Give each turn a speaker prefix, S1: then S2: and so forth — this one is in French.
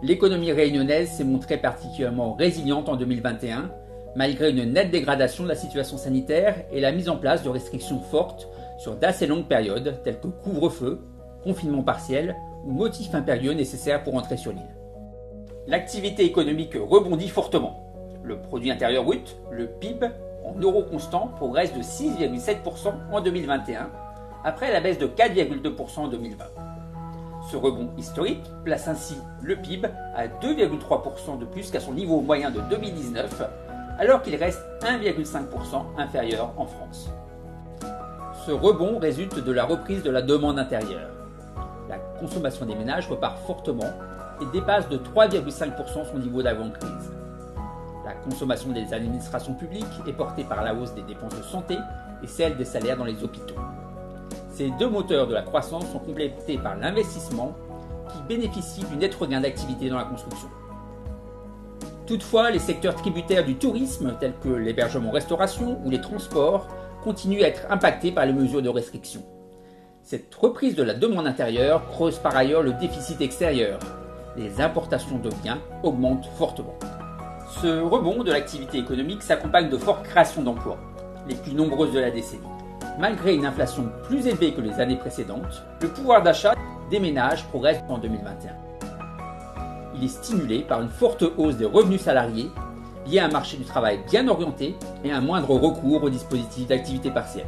S1: l'économie réunionnaise s'est montrée particulièrement résiliente en 2021, malgré une nette dégradation de la situation sanitaire et la mise en place de restrictions fortes sur d'assez longues périodes, telles que couvre-feu, confinement partiel ou motifs impérieux nécessaires pour entrer sur l'île. L'activité économique rebondit fortement. Le produit intérieur brut, le PIB, en euros constants, progresse de 6,7% en 2021, après la baisse de 4,2% en 2020. Ce rebond historique place ainsi le PIB à 2,3% de plus qu'à son niveau moyen de 2019, alors qu'il reste 1,5% inférieur en France. Ce rebond résulte de la reprise de la demande intérieure. La consommation des ménages repart fortement et dépasse de 3,5% son niveau d'avant-crise. La consommation des administrations publiques est portée par la hausse des dépenses de santé et celle des salaires dans les hôpitaux. Ces deux moteurs de la croissance sont complétés par l'investissement qui bénéficie du net regain d'activité dans la construction. Toutefois, les secteurs tributaires du tourisme, tels que l'hébergement-restauration ou les transports, continuent à être impactés par les mesures de restriction. Cette reprise de la demande intérieure creuse par ailleurs le déficit extérieur. Les importations de biens augmentent fortement. Ce rebond de l'activité économique s'accompagne de fortes créations d'emplois, les plus nombreuses de la décennie. Malgré une inflation plus élevée que les années précédentes, le pouvoir d'achat des ménages progresse en 2021. Il est stimulé par une forte hausse des revenus salariés, liée à un marché du travail bien orienté et un moindre recours aux dispositifs d'activité partielle.